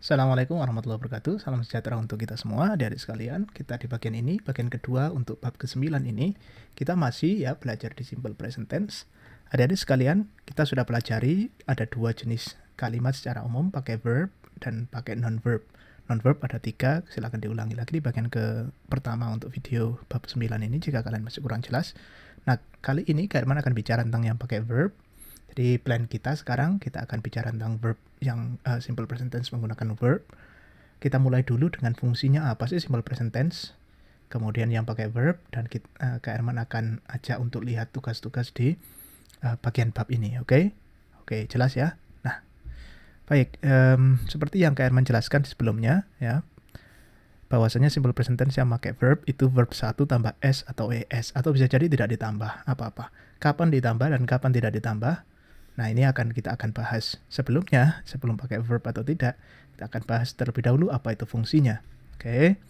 Assalamualaikum warahmatullahi wabarakatuh. Salam sejahtera untuk kita semua, adik-adik sekalian. Kita di bagian ini, bagian kedua untuk bab ke-9 ini, kita masih ya belajar di simple present tense. Adik-adik sekalian, kita sudah pelajari ada dua jenis kalimat secara umum, pakai verb dan pakai non-verb. Non-verb ada 3, silakan diulangi lagi di bagian pertama untuk video bab 9 ini jika kalian masih kurang jelas. Nah, kali ini Kak Herman akan bicara tentang yang pakai verb. Jadi plan kita sekarang, kita akan bicara tentang verb yang simple present tense menggunakan verb. Kita mulai dulu dengan fungsinya apa sih simple present tense, kemudian yang pakai verb, dan Kak Herman akan ajak untuk lihat tugas-tugas di bagian bab ini, oke? Oke, jelas ya? Nah, baik, seperti yang Kak Herman jelaskan sebelumnya, ya, bahwasanya simple present tense yang pakai verb itu verb 1 tambah S atau ES, atau bisa jadi tidak ditambah apa-apa. Kapan ditambah dan kapan tidak ditambah? Nah, ini kita akan bahas sebelumnya, sebelum pakai verb atau tidak, kita akan bahas terlebih dahulu apa itu fungsinya. Oke.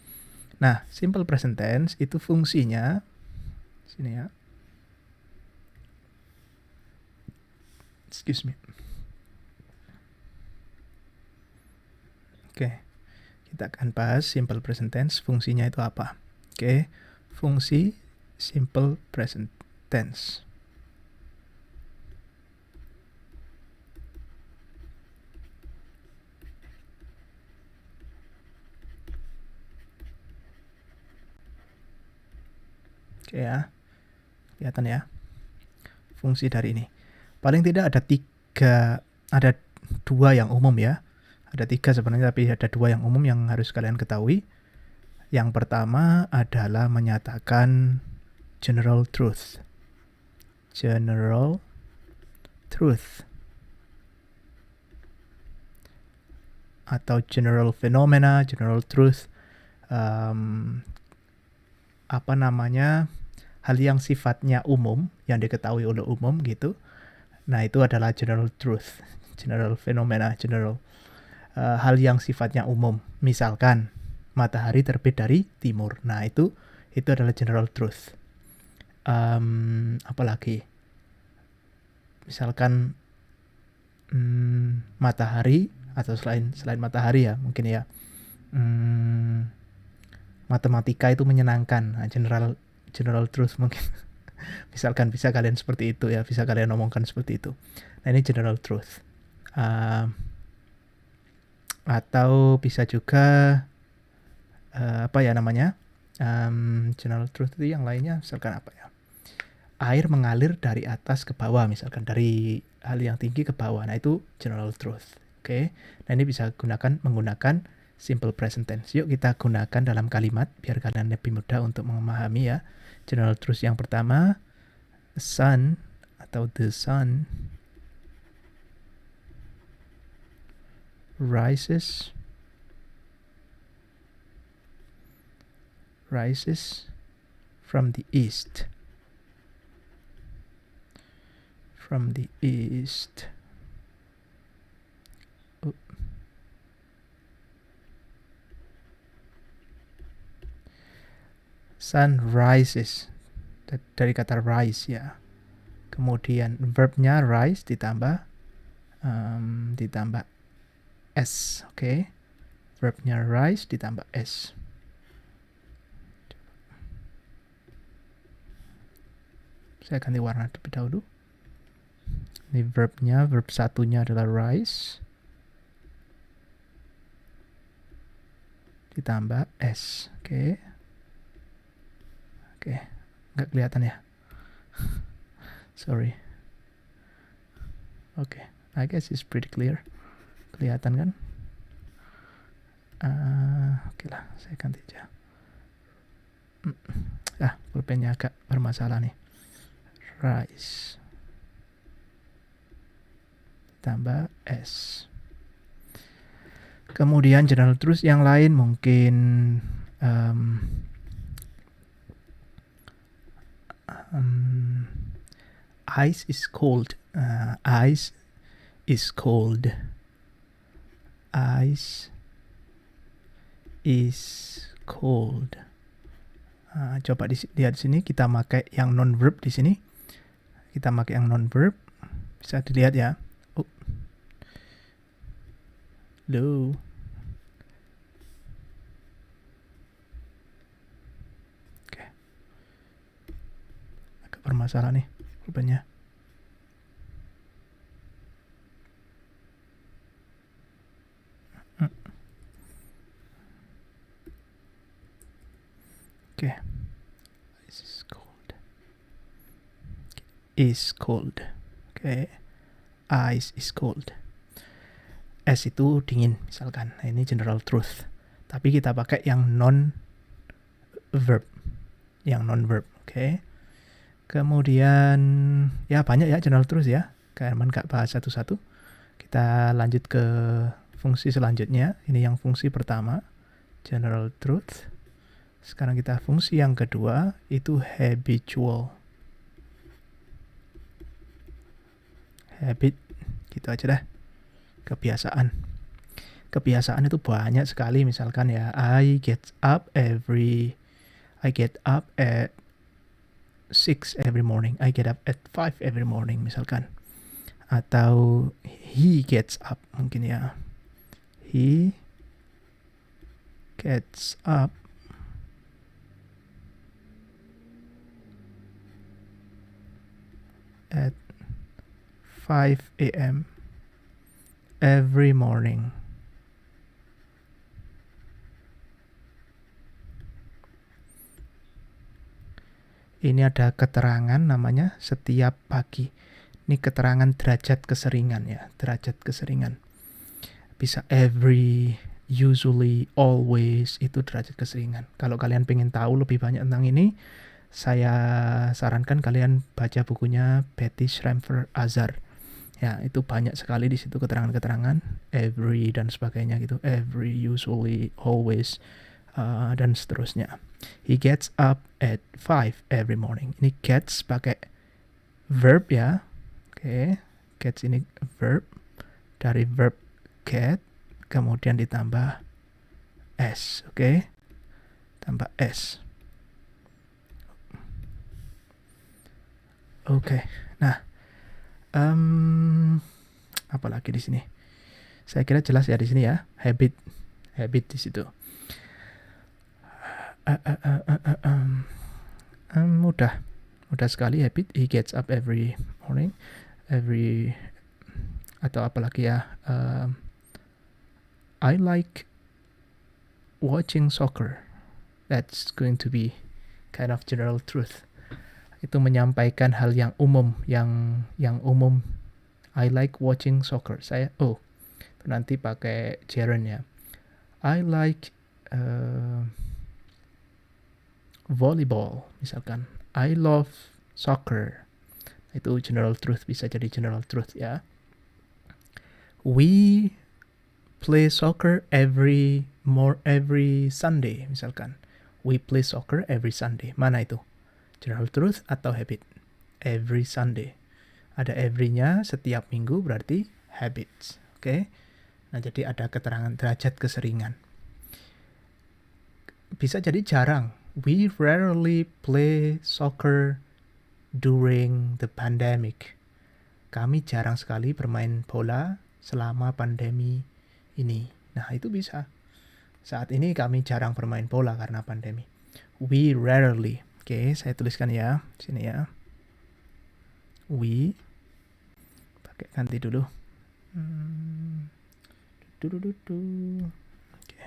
Nah, simple present tense itu fungsinya, sini ya. Excuse me. Oke. Kita akan bahas simple present tense, fungsinya itu apa. Oke. Fungsi simple present tense. Oke ya, kelihatan ya fungsi dari ini. Paling tidak ada dua yang umum ya. Ada 3 sebenarnya, tapi ada 2 yang umum yang harus kalian ketahui. Yang pertama adalah menyatakan general truth. General truth. Atau general phenomena, general truth. Hal yang sifatnya umum, yang diketahui oleh umum gitu. Nah, itu adalah general truth, general phenomena, general hal yang sifatnya umum. Misalkan matahari terbit dari timur. Nah, itu adalah general truth. Apalagi misalkan matahari, atau selain matahari ya mungkin ya, matematika itu menyenangkan. Nah, general truth mungkin. Misalkan bisa kalian seperti itu ya, bisa kalian omongkan seperti itu. Nah, ini general truth. Atau bisa juga general truth itu yang lainnya, misalkan apa ya, air mengalir dari atas ke bawah, misalkan dari hal yang tinggi ke bawah. Nah, itu general truth. Oke. Nah, ini bisa menggunakan simple present tense. Yuk kita gunakan dalam kalimat biar kalian lebih mudah untuk memahami ya. General truth yang pertama, sun atau the sun rises from the east. From the east. Sun rises, dari kata rise ya. Kemudian verbnya rise ditambah s, oke. Verbnya rise ditambah s. Saya ganti warna terlebih dahulu. Ini verbnya, verb satunya adalah rise ditambah s, oke. Oke, nggak kelihatan ya. Sorry. Oke, I guess it's pretty clear. Kelihatan kan? Oke lah, saya ganti aja. Pulpennya agak bermasalah nih. Rise tambah S. Kemudian general truth yang lain mungkin ice is cold. Ice is cold. Ice is cold. Coba lihat di sini, kita pakai yang non verb di sini. Kita pakai yang non verb. Bisa dilihat ya. Low. bermasalah nih rupanya. Oke. Is cold. Oke. Ice is cold. Es itu dingin misalkan. Nah, ini general truth. Tapi kita pakai yang non-verb. Oke. Kemudian ya banyak ya general truth ya. Herman gak bahas satu-satu. Kita lanjut ke fungsi selanjutnya. Ini yang fungsi pertama, general truth. Sekarang kita fungsi yang kedua, itu habitual. Habit, gitu aja dah. Kebiasaan. Kebiasaan itu banyak sekali, misalkan ya, I get up at 6 every morning. I get up at 5 every morning, misalkan. Atau he gets up, mungkin ya. He gets up at 5 a.m. every morning. Ini ada keterangan namanya setiap pagi. Ini keterangan derajat keseringan ya, derajat keseringan. Bisa every, usually, always, itu derajat keseringan. Kalau kalian pengen tahu lebih banyak tentang ini, saya sarankan kalian baca bukunya Betty Schramfer Azar. Ya, itu banyak sekali di situ keterangan-keterangan, every dan sebagainya gitu, every, usually, always, dan seterusnya. He gets up at 5 every morning. Ini gets pakai verb ya. Oke, gets ini verb. Dari verb get, kemudian ditambah s. Oke, tambah s. Oke, nah, apa lagi di sini? Saya kira jelas ya di sini ya, habit di situ. Mudah sekali habit. He gets up every morning, atau apalagi ya, I like watching soccer. That's going to be kind of general truth. Itu menyampaikan hal yang umum, yang umum. I like watching soccer. Itu nanti pakai gerund ya. I like volleyball misalkan. I love soccer. Itu general truth, bisa jadi general truth ya. We play soccer every Sunday misalkan. We play soccer every Sunday. Mana itu? General truth atau habit? Every Sunday. Ada every-nya setiap minggu, berarti habits. Oke. Nah, jadi ada keterangan derajat keseringan. Bisa jadi jarang. We rarely play soccer during the pandemic. Kami jarang sekali bermain bola selama pandemi ini. Nah, itu bisa. Saat ini kami jarang bermain bola karena pandemi. We rarely. Oke, saya tuliskan ya. Sini ya. We. Pakai ganti dulu. Oke.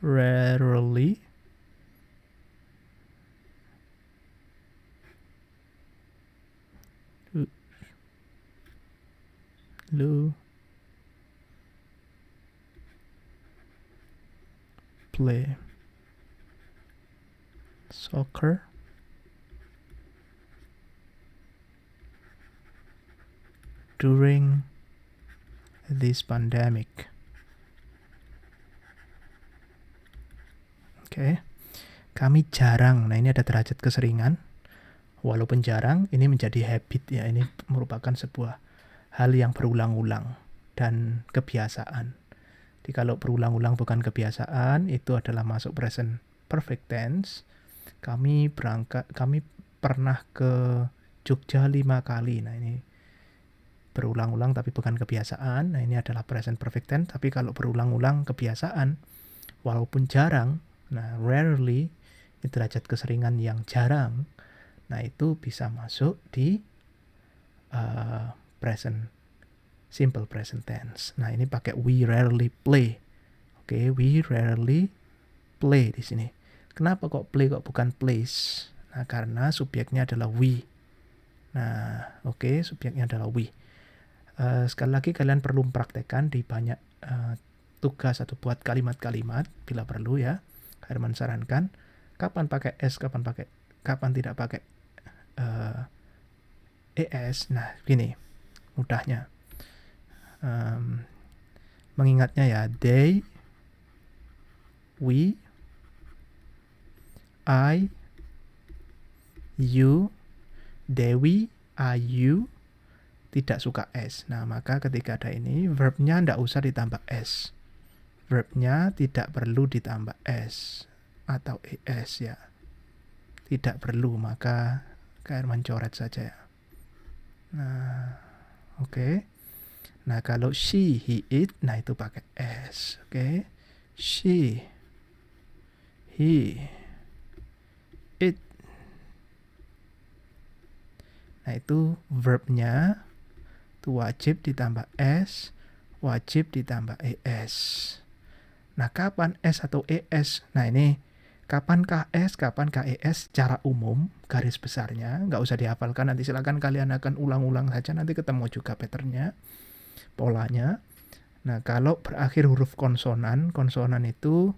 Rarely. Play soccer during this pandemic. Oke. Kami jarang. Nah, ini ada derajat keseringan. Walaupun jarang, ini menjadi habit ya. Ini merupakan sebuah hal yang berulang-ulang dan kebiasaan. Jadi kalau berulang-ulang bukan kebiasaan, itu adalah masuk present perfect tense. Kami pernah ke Jogja 5 kali. Nah, ini berulang-ulang tapi bukan kebiasaan. Nah, ini adalah present perfect tense. Tapi kalau berulang-ulang kebiasaan, walaupun jarang, nah rarely derajat keseringan yang jarang, nah itu bisa masuk di simple present tense. Nah ini pakai we rarely play. Oke, we rarely play di sini. Kenapa kok play kok bukan plays? Nah karena subjeknya adalah we. Nah oke, subjeknya adalah we. Sekali lagi kalian perlu mempraktekkan di banyak tugas atau buat kalimat-kalimat bila perlu ya. Herman sarankan kapan pakai s, kapan tidak pakai es. Nah gini mudahnya, mengingatnya ya, they, we, I, you, Dewi, Ayu tidak suka s. Nah maka ketika ada ini verbnya tidak usah ditambah s, verbnya tidak perlu ditambah s atau es ya, tidak perlu, maka Kak Herman coret saja ya. Nah oke. Nah kalau she, he, it, nah itu pakai s. Oke, she, he, it. Nah itu verbnya itu wajib ditambah s, wajib ditambah es. Nah kapan s atau es? Nah ini kapankah s, kapankah es? Secara umum garis besarnya nggak usah dihafalkan, nanti silakan kalian akan ulang-ulang saja, nanti ketemu juga patternnya, polanya. Nah kalau berakhir huruf konsonan, konsonan itu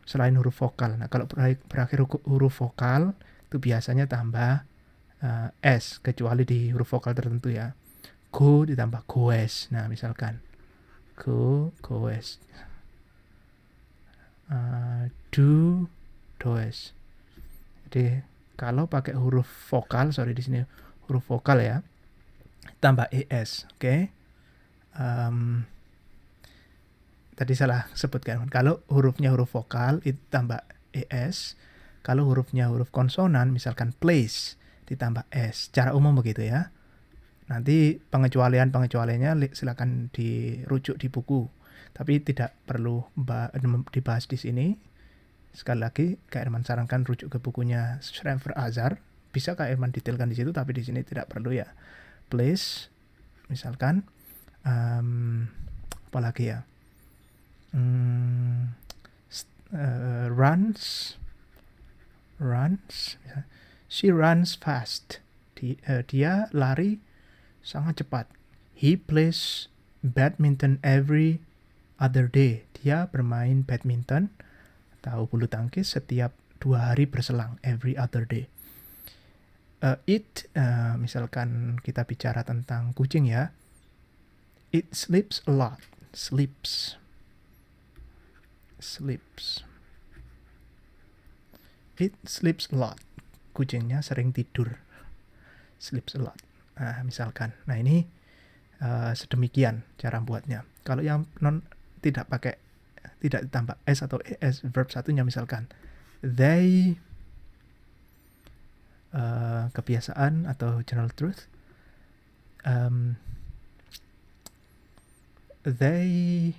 selain huruf vokal. Nah kalau berakhir huruf vokal itu biasanya tambah s, kecuali di huruf vokal tertentu ya. Go ditambah goes. Nah misalkan go, goes. Do, does. Jadi kalau pakai huruf vokal, sorry di sini huruf vokal ya, tambah es. Oke. Tadi salah sebutkan. Kalau hurufnya huruf vokal itu tambah es. Kalau hurufnya huruf konsonan, misalkan place ditambah s. Secara umum begitu ya. Nanti pengecualiannya silakan dirujuk di buku. Tapi tidak perlu dibahas di sini. Sekali lagi, Kak Herman sarankan rujuk ke bukunya Schrijver-Azar. Bisa Kak Herman detailkan di situ, tapi di sini tidak perlu ya. Place, misalkan, apalagi ya, runs. She runs fast. Dia lari sangat cepat. He plays badminton every other day. Dia bermain badminton atau bulu tangkis setiap 2 hari berselang, every other day. Misalkan kita bicara tentang kucing ya, it sleeps a lot. Sleeps. It sleeps a lot. Kucingnya sering tidur. Sleeps a lot. Nah misalkan, nah ini sedemikian cara buatnya. Kalau yang tidak ditambah s atau es, verb satunya misalkan they, kebiasaan atau general truth, they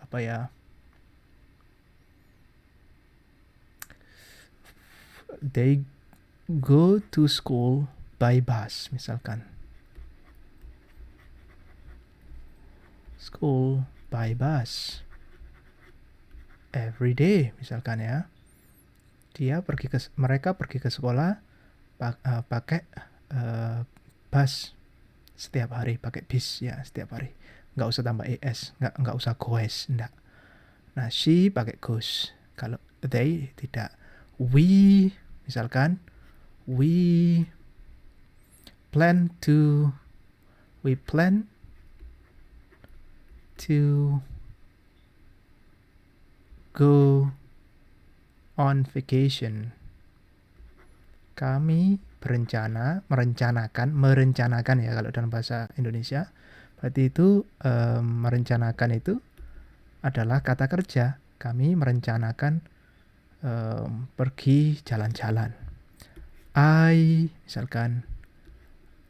apa ya, they go to school by bus misalkan. School by bus every day misalkan ya. Mereka pergi ke sekolah pakai bus setiap hari, pakai bis ya setiap hari. Nggak usah tambah es, nggak usah goes, enggak. Nah she pakai goes. Kalau they tidak. We misalkan we plan to go on vacation. Kami merencanakan ya kalau dalam bahasa Indonesia. Berarti itu merencanakan itu adalah kata kerja. Kami merencanakan pergi jalan-jalan. Misalkan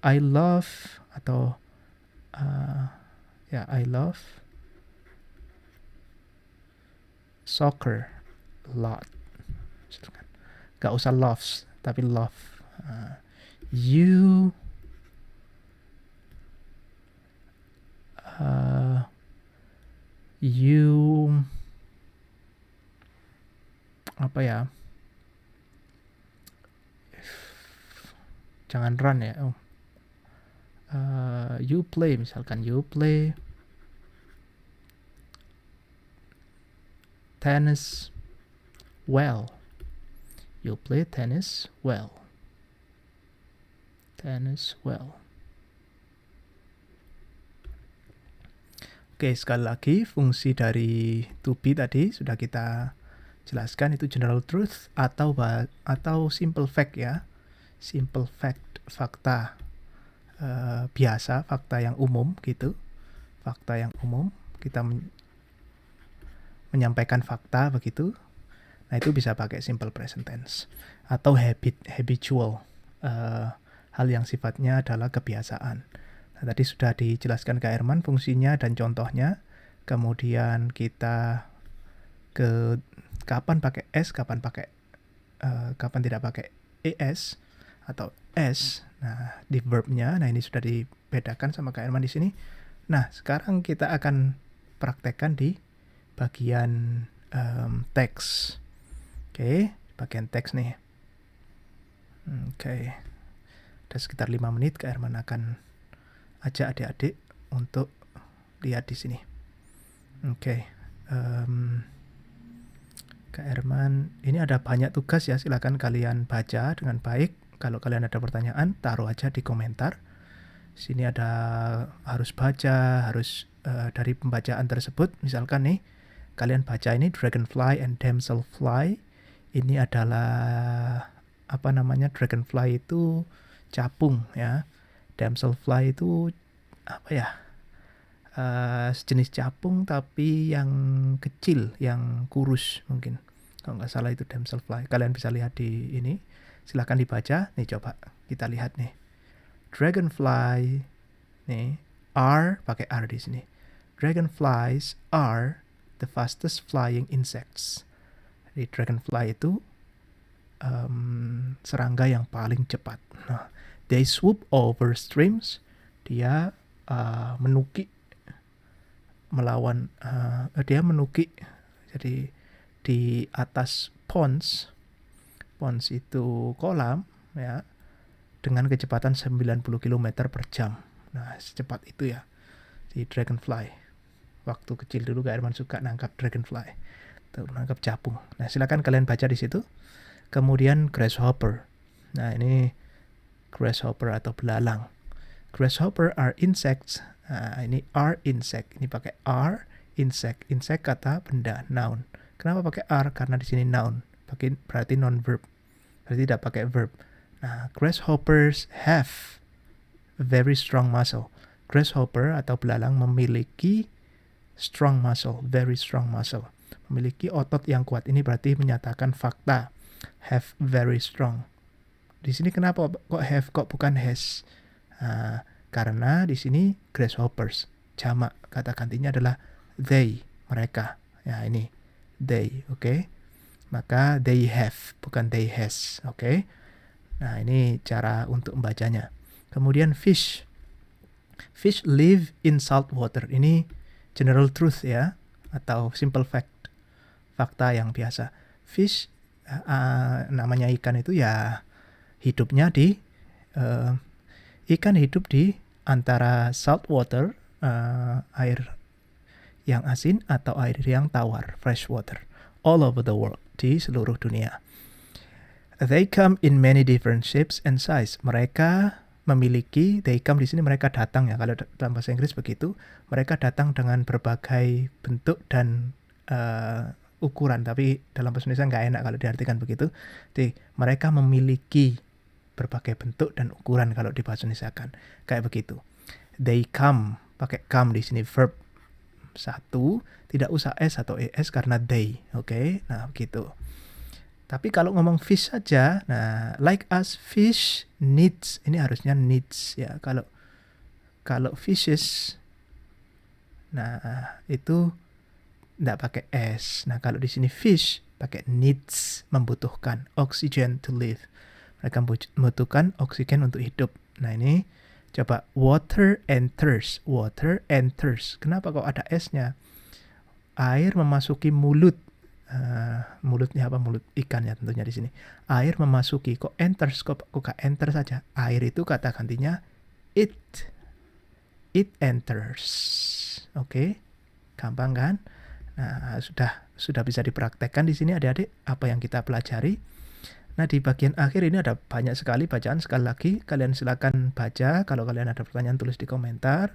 I love atau I love soccer a lot. Gak usah loves, tapi love. You apa ya? Jangan run ya. You play, misalkan you play tennis well. You play tennis well. Tennis well. Oke, sekali lagi fungsi dari to be tadi sudah kita jelaskan, itu general truth atau simple fact ya. Simple fact, fakta biasa, fakta yang umum gitu. Fakta yang umum, kita menyampaikan fakta begitu. Nah, itu bisa pakai simple present tense. Atau habitual, hal yang sifatnya adalah kebiasaan. Nah, tadi sudah dijelaskan Kak Herman fungsinya dan contohnya. Kemudian kita ke kapan pakai s, kapan tidak pakai es atau s. Nah, di verbnya, nah ini sudah dibedakan sama Kak Herman di sini. Nah, sekarang kita akan praktekkan di bagian teks. Oke, bagian teks nih. Oke. Ada sekitar 5 menit Kak Herman akan ajak adik-adik untuk lihat di sini. Oke. Kak Herman, ini ada banyak tugas ya, silakan kalian baca dengan baik. Kalau kalian ada pertanyaan, taruh aja di komentar. Sini ada harus baca, harus dari pembacaan tersebut, misalkan nih, kalian baca ini dragonfly and damselfly. Ini adalah dragonfly itu capung ya. Damselfly itu apa ya? Sejenis capung tapi yang kecil, yang kurus mungkin. Kalau nggak salah itu damselfly. Kalian bisa lihat di ini. Silahkan dibaca. Nih coba kita lihat nih. Dragonfly. Nih, are pakai R di sini. Dragonflies are the fastest flying insects. Jadi dragonfly itu serangga yang paling cepat. Nah, they swoop over streams. Dia menukik dia menukik. Jadi di atas ponds itu kolam ya, dengan kecepatan 90 km per jam. Nah, secepat itu ya si dragonfly. Waktu kecil dulu Kak Herman suka nangkap dragonfly. Menangkap capung. Nah, silakan kalian baca di situ. Kemudian grasshopper. Nah, ini grasshopper atau belalang. Grasshopper are insects. Nah, ini are insect. Ini pakai are, insect. Insect kata benda, noun. Kenapa pakai are? Karena di sini noun. Berarti non verb. Berarti tidak pakai verb. Nah, grasshoppers have very strong muscle. Grasshopper atau belalang memiliki strong muscle, very strong muscle. Memiliki otot yang kuat. Ini berarti menyatakan fakta. Have very strong. Di sini kenapa kok have, kok bukan has? Karena di sini grasshoppers, jamak, kata gantinya adalah they, mereka. Ya, ini they, oke? Maka they have, bukan they has, oke? Nah, ini cara untuk membacanya. Kemudian fish. Fish live in salt water. Ini general truth ya, atau simple fact, fakta yang biasa. Fish, namanya ikan itu ya hidupnya di ikan hidup di antara salt water, air yang asin, atau air yang tawar, fresh water, all over the world, di seluruh dunia. They come in many different shapes and size. Mereka memiliki, they come di sini mereka datang ya, kalau dalam bahasa Inggris begitu, mereka datang dengan berbagai bentuk dan ukuran, tapi dalam bahasa Indonesia nggak enak kalau diartikan begitu. Jadi mereka memiliki berbagai bentuk dan ukuran kalau di bahasa Indonesia kan kayak begitu. They come, pakai come di sini verb 1, tidak usah s atau es karena they, oke? Nah, begitu. Tapi kalau ngomong fish saja, nah like us, fish needs, ini harusnya needs ya. Kalau fishes, nah itu nggak pakai S. Nah, kalau di sini fish pakai needs, membutuhkan oxygen to live. Mereka membutuhkan oksigen untuk hidup. Nah, ini coba water enters. Water enters. Kenapa kok ada S-nya? Air memasuki mulut. Mulutnya apa? Mulut ikannya tentunya di sini. Air memasuki. Kok enters? Kok gak enter saja? Air itu kata gantinya it. It enters. Oke. Gampang kan? Nah, sudah bisa dipraktekkan di sini adik-adik apa yang kita pelajari. Nah, di bagian akhir ini ada banyak sekali bacaan. Sekali lagi, kalian silakan baca. Kalau kalian ada pertanyaan, tulis di komentar.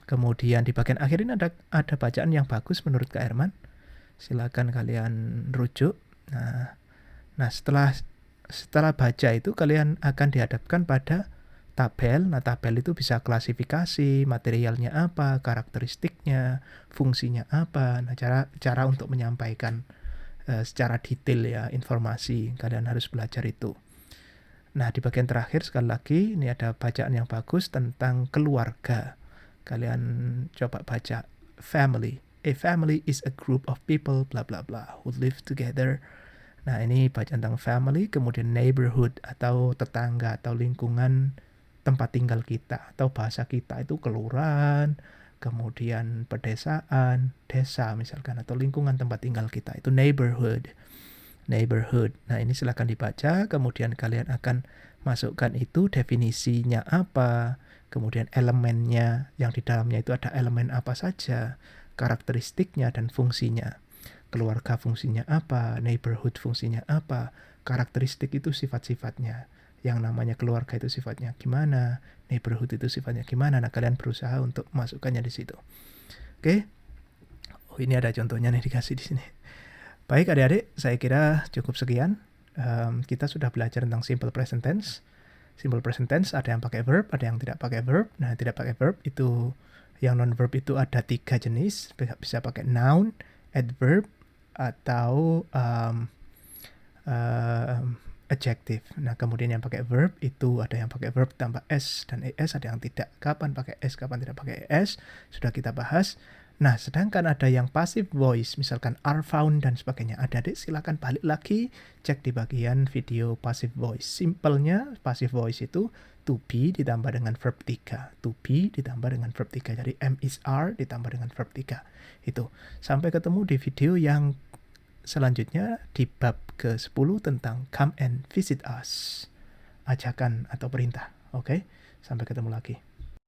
Kemudian di bagian akhir ini ada bacaan yang bagus menurut Kak Herman. Silakan kalian rujuk. Nah, setelah baca itu kalian akan dihadapkan pada tabel. Nah, tabel itu bisa klasifikasi, materialnya apa, karakteristiknya, fungsinya apa. Nah, cara untuk menyampaikan secara detail ya informasi, kalian harus belajar itu. Nah, di bagian terakhir sekali lagi ini ada bacaan yang bagus tentang keluarga. Kalian coba baca family. A family is a group of people bla bla bla who live together. Nah, ini bacaan tentang family, kemudian neighborhood atau tetangga atau lingkungan tempat tinggal kita atau bahasa kita itu kelurahan, kemudian pedesaan, desa misalkan, atau lingkungan tempat tinggal kita itu neighborhood. Nah, ini silakan dibaca, kemudian kalian akan masukkan itu definisinya apa, kemudian elemennya yang di dalamnya itu ada elemen apa saja, karakteristiknya dan fungsinya. Keluarga fungsinya apa, neighborhood fungsinya apa, karakteristik itu sifat-sifatnya. Yang namanya keluarga itu sifatnya gimana, neighborhood itu sifatnya gimana. Nah, kalian berusaha untuk masukkannya di situ. Oke. Oh, ini ada contohnya nih dikasih di sini. Baik adik-adik, saya kira cukup sekian. Kita sudah belajar tentang simple present tense. Simple present tense ada yang pakai verb, ada yang tidak pakai verb. Nah, tidak pakai verb itu, yang non-verb itu ada 3 jenis. Bisa pakai noun, adverb, atau adjective. Nah, kemudian yang pakai verb itu ada yang pakai verb tanpa S dan ES, ada yang tidak. Kapan pakai S, kapan tidak pakai ES, sudah kita bahas. Nah, sedangkan ada yang passive voice, misalkan are found dan sebagainya. Adik-adik silakan balik lagi, cek di bagian video passive voice. Simpelnya passive voice itu to be ditambah dengan verb 3. To be ditambah dengan verb 3. Jadi am is are ditambah dengan verb 3. Itu. Sampai ketemu di video yang selanjutnya di bab ke-10 tentang come and visit us. Ajakan atau perintah. Oke? Sampai ketemu lagi.